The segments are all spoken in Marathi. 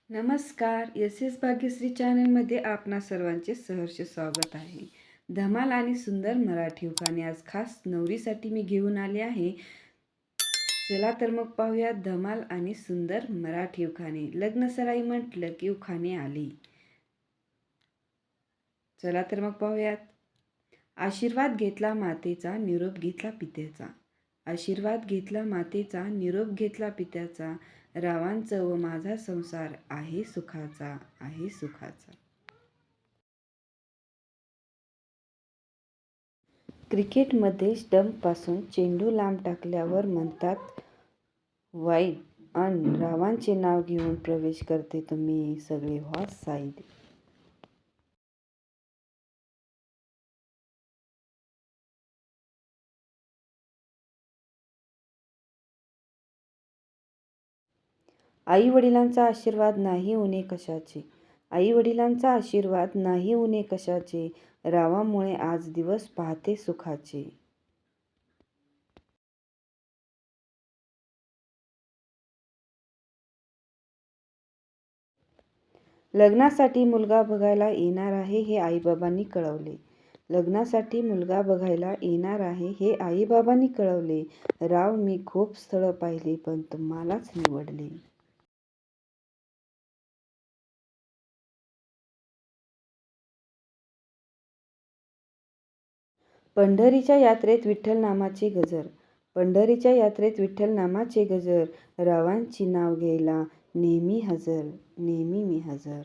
नमस्कार. एस एस भाग्यश्री चॅनलमध्ये आपणा सर्वांचे सहर्ष स्वागत आहे. धमाल आणि सुंदर मराठी उखाणे आज खास नवरीसाठी मी घेऊन आले आहे. चला तर मग पाहूयात धमाल आणि सुंदर मराठी उखाणे. लग्नसराई म्हटलं की उखाणे आली. चला तर मग पाहूयात. आशीर्वाद घेतला मातेचा, निरोप घेतला पित्याचा. आशीर्वाद घेतला मातेचा, निरोप घेतला पित्याचा. रावांचा व माझा संसार आहे सुखाचा, आहे सुखाचा. क्रिकेटमध्ये स्टंपपासून चेंडू लांब टाकल्यावर म्हणतात वाईड, अन रावांचे नाव घेऊन प्रवेश करते तुम्ही सगळे व्हा साईड. आई वडिलांचा आशीर्वाद नाही उणे कशाचे. आई वडिलांचा आशीर्वाद नाही उणे कशाचे. रावामुळे आज दिवस पाहते सुखाचे. लग्नासाठी मुलगा बघायला येणार आहे हे आईबाबांनी कळवले. लग्नासाठी मुलगा बघायला येणार आहे हे आईबाबांनी कळवले. राव मी खूप स्थळं पाहिली पण तुम्हालाच निवडले. पंढरीच्या यात्रेत विठ्ठल नामाचे गजर. पंढरीच्या यात्रेत विठ्ठल नामाचे गजर. रावांची नाव घ्यायला नेहमी हजर, नेहमी मी हजर.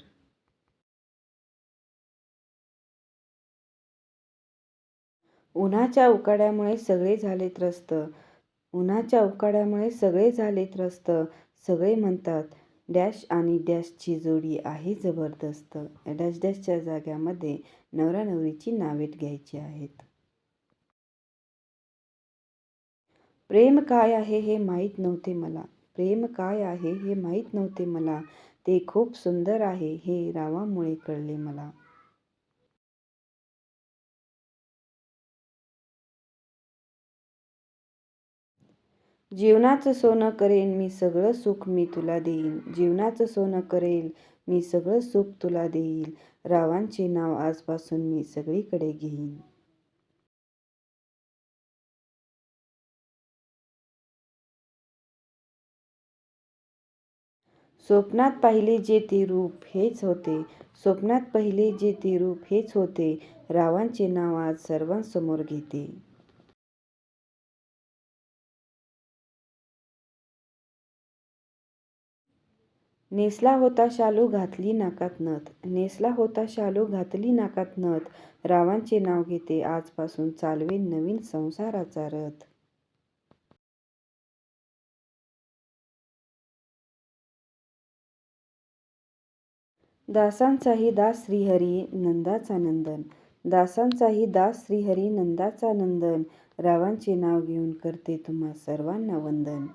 उन्हाच्या उकाड्यामुळे सगळे झाले त्रस्त. उन्हाच्या उकाड्यामुळे सगळे झाले त्रस्त. सगळे म्हणतात डॅश आणि डॅशची जोडी आहे जबरदस्त. डॅश डॅशच्या जाग्यामध्ये नवरा नवरीची नावे घ्यायची आहेत. प्रेम काय आहे हे माहीत नव्हते मला. प्रेम काय आहे हे माहीत नव्हते मला. ते खूप सुंदर आहे हे रावामुळे कळले मला. जीवनाचं सोनं करेन मी सगळं सुख मी तुला देईन. जीवनाचं सोनं करेल मी सगळं सुख तुला देईल. रावांचे नाव आजपासून मी सगळीकडे घेईन. स्वप्नात पाहिले जे ते रूप हेच होते. स्वप्नात पाहिले जे ते रूप हेच होते. रावांचे नाव आज सर्वांसमोर घेते. नेसला होता शालू घातली नाकात नथ. नेसला होता शालू घातली नाकात नथ. रावांचे नाव घेते आजपासून चालवेन नवीन संसाराचा रथ. दासांचाही दास श्रीहरी नंदाचा नंदन. दासांचाही दास श्रीहरी नंदाचा नंदन. रावांचे नाव घेऊन करते तुम्हा सर्वांना वंदन.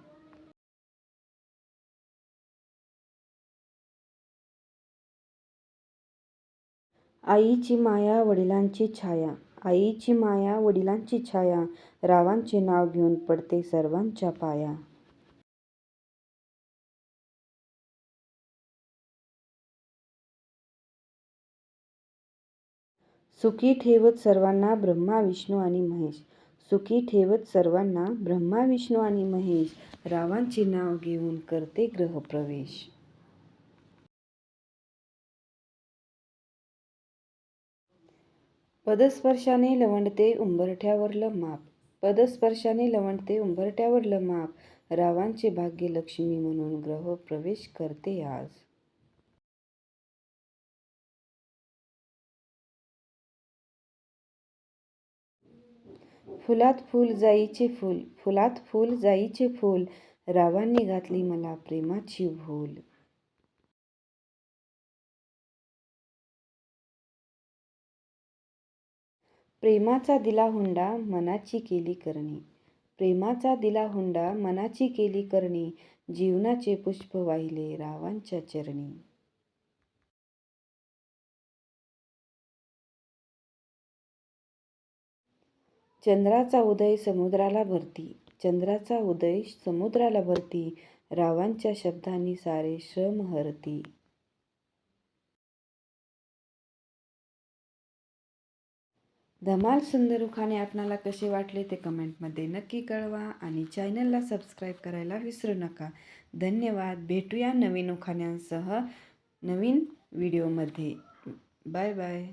आईची माया वडिलांची छाया. आईची माया वडिलांची छाया. रावांचे नाव घेऊन पडते सर्वांच्या पाया. सुखी ठेवत सर्वांना ब्रह्मा विष्णू आणि महेश. सुखी ठेवत सर्वांना ब्रह्मा विष्णू आणि महेश. रावांचे नाव घेऊन करते ग्रहप्रवेश. पदस्पर्शाने लवंडते उंबरठ्यावरलं माप. पदस्पर्शाने लवंडते उंबरठ्यावरलं माप. रावांचे भाग्य लक्ष्मी म्हणून ग्रहप्रवेश करते आज. फुलात फूल जाईचे फूल. फुलात फूल जाईचे फूल. रावांनी घातली मला प्रेमाची भूल. प्रेमाचा दिला हुंडा मनाची केली करणी. प्रेमाचा दिला हुंडा मनाची केली करणी. जीवनाचे पुष्प वाहिले रावांच्या चरणी. चंद्राचा उदय समुद्राला भरती. चंद्राचा उदय समुद्राला भरती. रावांच्या शब्दांनी सारे श्रम हरती. धमाल सुंदर उखाणे आपणाला कसे वाटले ते कमेंटमध्ये नक्की कळवा आणि चॅनलला सबस्क्राईब करायला विसरू नका. धन्यवाद. भेटूया नवीन उखाण्यांसह नवीन व्हिडिओमध्ये. Bye bye.